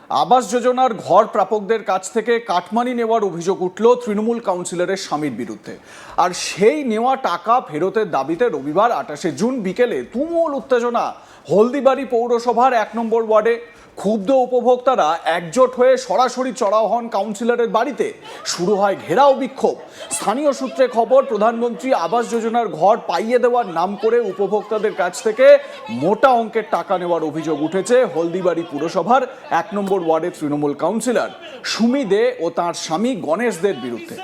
আবাস যোজনার ঘর প্রাপকদের কাছ থেকে কাটমানি নেওয়ার অভিযোগ উঠল তৃণমূল কাউন্সিলরের স্বামীর বিরুদ্ধে। আর সেই নেওয়া টাকা ফেরতের দাবিতে রবিবার 28শে জুন বিকেলে তুমুল উত্তেজনা হলদিবাড়ি পৌরসভার 1 নম্বর ওয়ার্ডে। ক্ষুব্ধ উপভোক্তারা একজোট হয়ে সরাসরি চড়াও হন কাউন্সিলরের বাড়িতে। শুরু হয় ঘেরাও বিক্ষোভ। স্থানীয় সূত্রে খবর, প্রধানমন্ত্রী আবাস যোজনার ঘর পাইয়ে দেওয়ার নাম করে উপভোক্তাদের কাছ থেকে মোটা অঙ্কের টাকা নেওয়ার অভিযোগ উঠেছে হলদিবাড়ি পুরসভার 1 নম্বর ওয়ার্ডের তৃণমূল কাউন্সিলর সুমি দে ও তাঁর স্বামী গণেশ দের বিরুদ্ধে।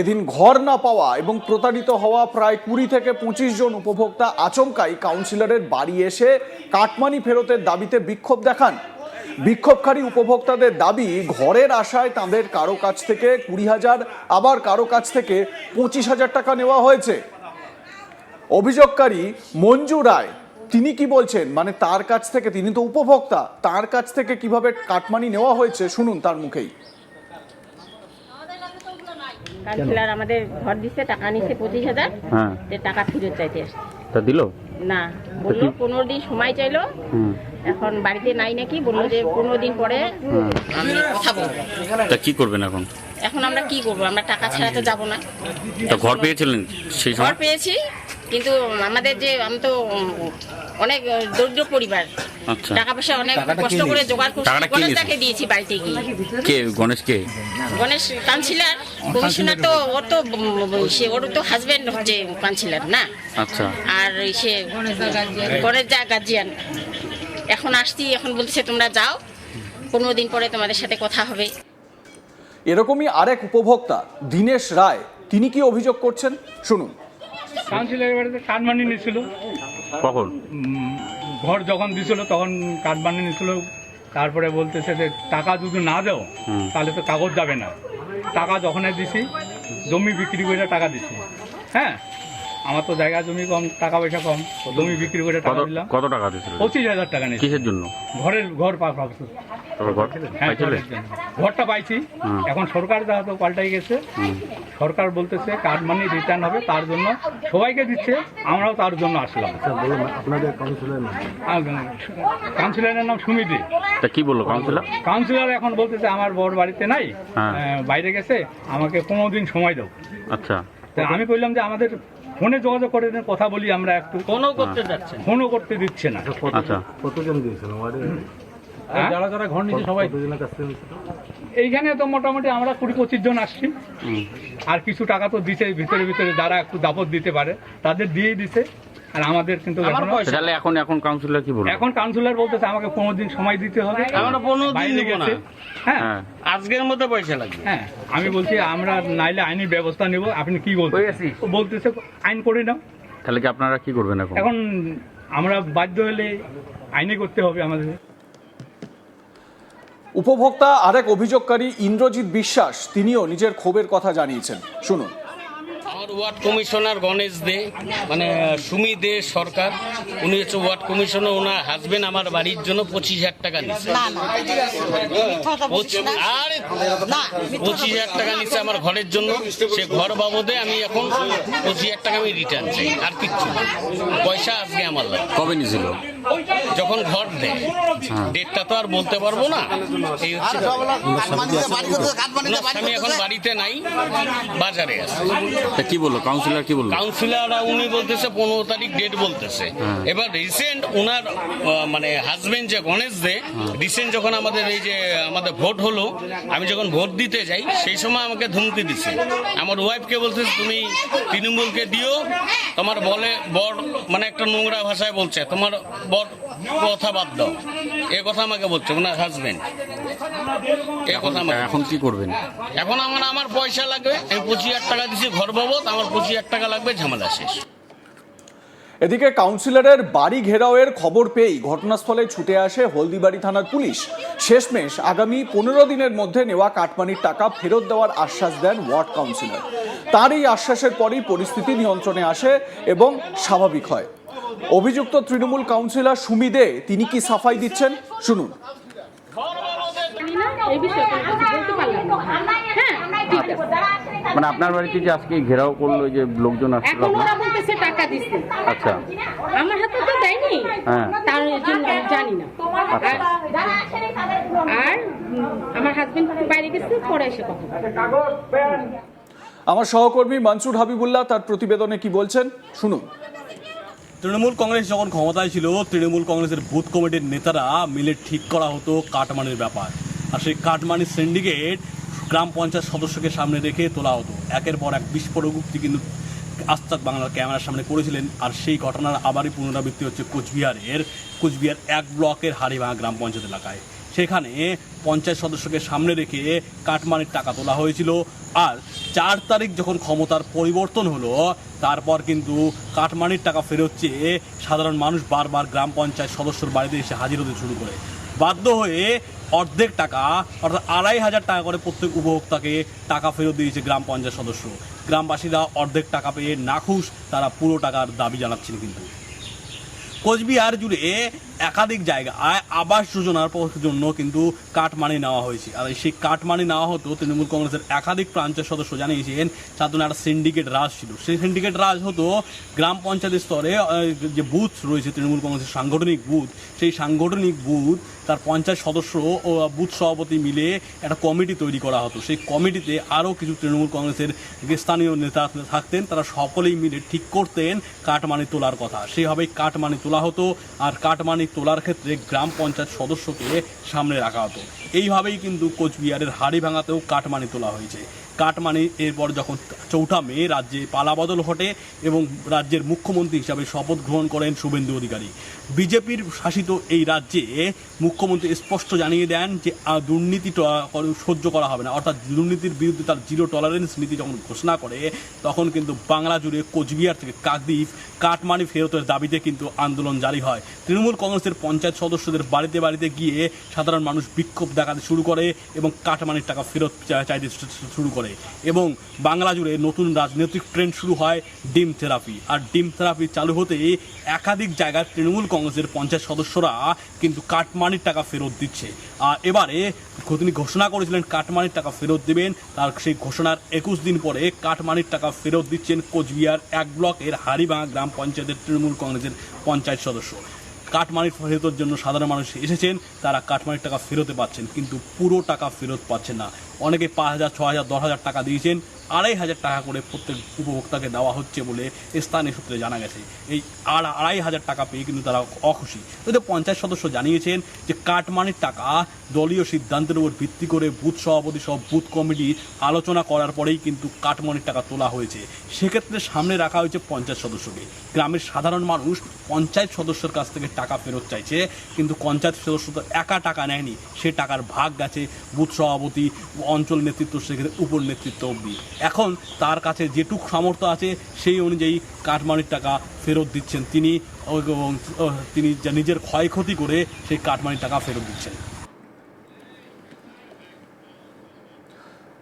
এদিন ঘর না পাওয়া এবং প্রতারিত হওয়া প্রায় 20 থেকে 25 জন উপভোক্তা আচমকাই কাউন্সিলরের বাড়ি এসে কাটমানি ফেরতের দাবিতে বিক্ষোভ দেখান। বিক্ষোভকারী উপভোক্তাদের দাবি, ঘরের আশায় তাদের কারো কাছ থেকে 20,000 আবার কারো কাছ থেকে 25,000 টাকা নেওয়া হয়েছে। অভিযোগকারী মঞ্জু রায় তিনি কি বলছেন, মানে তার কাছ থেকে, তিনি তো উপভোক্তা, তার কাছ থেকে কিভাবে কাটমানি নেওয়া হয়েছে শুনুন তার মুখেই। কাউন্সিলর আমাদের ঘর দিচ্ছে, টাকা নিচ্ছে 25,000, টাকা ফেরত চাইতে আসছে। তা দিল না, বললো 15 দিন সময় চাইলো। এখন বাড়িতে নাই নাকি, বললো যে 15 দিন পরে আমি কথা বলবো। তা কি করবেন এখন? এখন আমরা কি করবো, আমরা টাকা ছাড়া তো যাবো না। তা ঘর পেয়েছিলেন সেই ঘর সময়? পেয়েছি, কিন্তু আমাদের যে আমি তো অনেক দরিদ্র পরিবার, আচ্ছা, টাকা পয়সা অনেক কষ্ট করে জোগাড় করছি। গণেশদাকে দিয়েছি বাড়িতে গিয়ে। কে গণেশ? কে গণেশ? কাউন্সিলর, কমিশনার তো ওর তো হাজবেন্ড হচ্ছে কাউন্সিলর না। আচ্ছা, আর সে গণেশ যা গার্জিয়ান। এখন আসছি, এখন বলতেছে তোমরা যাও, 15 দিন পরে তোমাদের সাথে কথা হবে। এরকমই আরেক উপভোক্তা দীনেশ রায়, তিনি কি অভিযোগ করছেন শুনুন। কাউন্সিলরের বাড়িতে কাটমানি নিয়েছিল। কখন? ঘর যখন দিছিল তখন কাটমানি নিয়েছিল। তারপরে বলতেছে যে টাকা যদি না দাও তাহলে তো কাগজ যাবে না। টাকা যখনই দিছি, জমি বিক্রি করে টাকা দিছি। হ্যাঁ, আমার তো জায়গা জমি কম, টাকা পয়সা কম, জমি বিক্রি করে টাকা দিলাম। কত টাকা দিয়েছিল? 25,000 টাকা নিয়েছি। কিসের জন্য? ঘর হ্যাঁ, ঘরটা পাইছি। এখন সরকার তো পাল্টাই গেছে। সরকার বলতেছে কাটমানি রিটার্ন হবে, তার জন্য সবাইকে দিচ্ছে, আমরাও তার জন্য আসলাম। আপনাদের কাউন্সিলরের নাম? কাউন্সিলরের নাম সুমি দে। তা কি বললো কাউন্সিলর? কাউন্সিলর এখন বলতেছে আমার বর বাড়িতে নাই, বাইরে গেছে, আমাকে 15 দিন সময় দাও। আচ্ছা, তা আমি কইলাম যে আমাদের ফোনে যোগাযোগ করে কথা বলি, আমরা একটু ফোনও করতে দিচ্ছে না। আচ্ছা, কতজন দিয়েছিল ওয়ার্ডে? যারা যারা ঘর নিচ্ছে সবাই কতজনের কাছ থেকে নিয়েছিল? এইখানে তো মোটামুটি আমরা 20-25 জন আসছি। আর কিছু টাকা তো দিছে ভিতরে যারা একটু দাপট দিতে পারে তাদের দিয়েই দিছে। আর আমাদের কিন্তু তাহলে এখন কাউন্সিলর কি বলবো? এখন কাউন্সিলর বলতেছে আমাকে 15 দিন সময় দিতে হবে। আমরা 15 দিন বাইরে দেব না। গেছে। হ্যাঁ, আজকের মধ্যে পয়সা লাগবে। হ্যাঁ, আমি বলছি আমরা নাইলে আইনি ব্যবস্থা নেব। আপনি কি বলছেন? ও বলতেছে আইন করে নাও। তাহলে কি আপনারা কি করবেন এখন? এখন আমরা বাধ্য হলে আইনে করতে হবে আমাদের। উপভোক্তা আরেক অভিযোগকারী ইন্দ্রজিৎ বিশ্বাস, তিনিও নিজের ক্ষোভের কথা জানিয়েছেন শুনুন। আমার ওয়ার্ড কমিশনার গণেশ দে, মানে সুমি দে সরকার, উনি হচ্ছে ওয়ার্ড কমিশনার। ওনার হাজবেন্ড আমার বাড়ির জন্য 25,000 টাকা নিচ্ছে। আরে 25,000 টাকা নিচ্ছে আমার ঘরের জন্য। সে ঘর বাবদে আমি এখন 25,000 টাকা আমি রিটার্ন চাই, আর কিচ্ছু না। পয়সা আজকে আমার লাগে। কবে নিয়েছিল? যখন ঘর দেয়, ডেটটা তো আর বলতে পারবো না। এই হচ্ছে আমি এখন বাড়িতে নাই, বাজারে আছে। তা কি বললো কাউন্সিলর? কি বললো কাউন্সিলর? উনি বলতেছে 15 তারিখ ডেট বলতেছে। এবার রিসেন্ট ওনার মানে হাজবেন্ড যে গণেশ দে, রিসেন্ট যখন আমাদের এই যে আমাদের ভোট হলো, আমি যখন ভোট দিতে যাই সেই সময় আমাকে ধমকি দিচ্ছে। আমার ওয়াইফকে বলতেছে তুমি তৃণমূলকে দিও, তোমার বর মানে একটা নোংরা ভাষায় বলছে, তোমার বর কথা বাদ দাও, এ কথা আমাকে বলছে ওনার হাজবেন্ড। এ কথা এখন কি করবেন? এখন আমার পয়সা লাগবে। আমি 25,000 টাকা দিচ্ছি ঘর বাবদ, আমার 25,000 টাকা লাগবে, ঝামেলা শেষ। এদিকে কাউন্সিলরের বাড়ি ঘেরাওয়ের খবর পেয়েই ঘটনাস্থলে ছুটে আসে হলদিবাড়ি থানার পুলিশ। শেষমেশ আগামী 15 দিনের মধ্যে নেওয়া কাটমানির টাকা ফেরত দেওয়ার আশ্বাস দেন ওয়ার্ড কাউন্সিলর। তার এই আশ্বাসের পরই পরিস্থিতি নিয়ন্ত্রণে আসে এবং স্বাভাবিক হয়। অভিযুক্ত তৃণমূল কাউন্সিলর সুমি দে, তিনি কি সাফাই দিচ্ছেন শুনুন। মানে আপনার বাড়িতে যে আজকে ঘেরাও করলো, যে লোকজন আসছিল, এখন ওরা বলতেছে টাকা দিচ্ছে। আচ্ছা, আমার হাতে তো দেয়নি, তার জন্য জানি না। আর হাজবেন্ড বাইরে গেছে, পরে এসে কথা বলে। আমার সহকর্মী মানসুর হাবিবুল্লাহ তার প্রতিবেদনে কি বলছেন শুনুন। তৃণমূল কংগ্রেস যখন ক্ষমতায় ছিল, তৃণমূল কংগ্রেসের বুথ কমিটির নেতারা মিলে ঠিক করা হতো কাটমানির ব্যাপার, আর সেই কাটমানির সিন্ডিকেট গ্রাম পঞ্চায়েত সদস্যকে সামনে রেখে তোলা হতো। একের পর এক বিস্ফোরক উক্তি কিন্তু আজ তাক বাংলার ক্যামেরার সামনে করেছিলেন, আর সেই ঘটনার আবারই পুনরাবৃত্তি হচ্ছে কোচবিহার 1 ব্লকের হাড়িভাঙা গ্রাম পঞ্চায়েত এলাকায়। সেখানে পঞ্চায়েত সদস্যকে সামনে রেখে কাটমানির টাকা তোলা হয়েছিল, আর 4 তারিখ যখন ক্ষমতার পরিবর্তন হলো তারপর কিন্তু কাটমানির টাকা ফেরত চেয়ে সাধারণ মানুষ বারবার গ্রাম পঞ্চায়েত সদস্যর বাড়িতে এসে হাজির হতে শুরু করে। বাধ্য হয়ে অর্ধেক টাকা অর্থাৎ 2,500 টাকা করে প্রত্যেক উপভোক্তাকে টাকা ফেরত দিয়েছে গ্রাম পঞ্চায়েত সদস্য। গ্রামবাসীরা অর্ধেক টাকা পেয়ে নাখুশ, তারা পুরো টাকার দাবি জানাচ্ছেন। কিন্তু কোচবিহার জুড়ে একাধিক জায়গায় আবাস যোজনার জন্য কিন্তু কাটমানি নেওয়া হয়েছে, আর সেই কাটমানি নেওয়া হতো তৃণমূল কংগ্রেসের একাধিক পঞ্চায়েত সদস্য জানিয়েছেন তার জন্য একটা সিন্ডিকেট রাজ ছিল। সেই সিন্ডিকেট রাজ হতো গ্রাম পঞ্চায়েত স্তরে যে বুথ রয়েছে তৃণমূল কংগ্রেসের সাংগঠনিক বুথ, সেই সাংগঠনিক বুথ তার পঞ্চায়েত সদস্য ও বুথ সভাপতি মিলে একটা কমিটি তৈরি করা হতো। সেই কমিটিতে আরও কিছু তৃণমূল কংগ্রেসের যে স্থানীয় নেতা থাকতেন, তারা সকলেই মিলে ঠিক করতেন কাটমানি তোলার কথা। সেইভাবেই কাটমানি তোলা হতো, আর কাটমানি তোলার ক্ষেত্রে গ্রাম পঞ্চায়েত সদস্যকে সামনে রাখা হতো। এইভাবেই কিন্তু কোচবিহারের হাড়িভাঙাতেও কাটমানি তোলা হয়েছে। কাটমানি এরপর যখন 4 মে রাজ্যে পালাবদল ঘটে এবং রাজ্যের মুখ্যমন্ত্রী হিসাবে শপথ গ্রহণ করেন শুভেন্দু অধিকারী। বিজেপির শাসিত এই রাজ্যে মুখ্যমন্ত্রী স্পষ্ট জানিয়ে দেন যে দুর্নীতি সহ্য করা হবে না, অর্থাৎ দুর্নীতির বিরুদ্ধে তার 0 টলারেন্স নীতি যখন ঘোষণা করে তখন কিন্তু বাংলা জুড়ে কোচবিহার থেকে কাকদ্বীপ কাটমানি ফেরতের দাবিতে কিন্তু আন্দোলন জারি হয়। তৃণমূল কংগ্রেসের পঞ্চায়েত সদস্যদের বাড়িতে বাড়িতে গিয়ে সাধারণ মানুষ বিক্ষোভ দেখাতে শুরু করে এবং কাটমানির টাকা ফেরত চাইতে শুরু করে, এবং বাংলা জুড়ে নতুন রাজনৈতিক ট্রেন্ড শুরু হয় ডিম থেরাপি। আর ডিম থেরাপি চালু হতেই একাধিক জায়গায় তৃণমূল কংগ্রেসের পঞ্চায়েত সদস্যরা কিন্তু কাটমানির টাকা ফেরত দিচ্ছে। আর এবারে তিনি ঘোষণা করেছিলেন কাটমানির টাকা ফেরত দেবেন, তার সেই ঘোষণার 21 দিন পরে কাটমানির টাকা ফেরত দিচ্ছেন কোচবিহার 1 ব্লকের হাড়িভাঙা গ্রাম পঞ্চায়েতের তৃণমূল কংগ্রেসের পঞ্চায়েত সদস্য। কাটমানির ফেরতের জন্য সাধারণ মানুষ এসেছেন, তারা কাটমানির টাকা ফেরতে পাচ্ছেন, কিন্তু পুরো টাকা ফেরত পাচ্ছেন না। অনেকে 5,000, 6,000, 10,000 টাকা দিয়েছেন, 2,500 টাকা করে প্রত্যেক উপভোক্তাকে দেওয়া হচ্ছে বলে স্থানীয় সূত্রে জানা গেছে। এই 2,500 টাকা পেয়ে কিন্তু তারা অখুশি। তো পঞ্চায়েত সদস্য জানিয়েছেন যে কাটমানির টাকা দলীয় সিদ্ধান্তের উপর ভিত্তি করে বুথ সভাপতি সব বুথ কমিটি আলোচনা করার পরেই কিন্তু কাটমানির টাকা তোলা হয়েছে। সেক্ষেত্রে সামনে রাখা হয়েছে পঞ্চায়েত সদস্যকে। গ্রামের সাধারণ মানুষ পঞ্চায়েত সদস্যের কাছ থেকে টাকা ফেরত চাইছে, কিন্তু পঞ্চায়েত সদস্য তো একা টাকা নেয়নি, সে টাকার ভাগ গেছে বুথ সভাপতি, অঞ্চল নেতৃত্ব, সেক্ষেত্রে উপর নেতৃত্ব অবধি। এখন তার কাছে যেটুক সামর্থ্য আছে সেই অনুযায়ী কাটমানির টাকা ফেরত দিচ্ছেন তিনি, এবং তিনি নিজের ক্ষয়ক্ষতি করে সেই কাটমানির টাকা ফেরত দিচ্ছেন।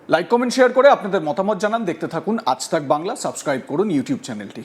লাইক, কমেন্ট, শেয়ার করে আপনাদের মতামত জানান। দেখতে থাকুন আজ তাক বাংলা, সাবস্ক্রাইব করুন ইউটিউব চ্যানেলটি।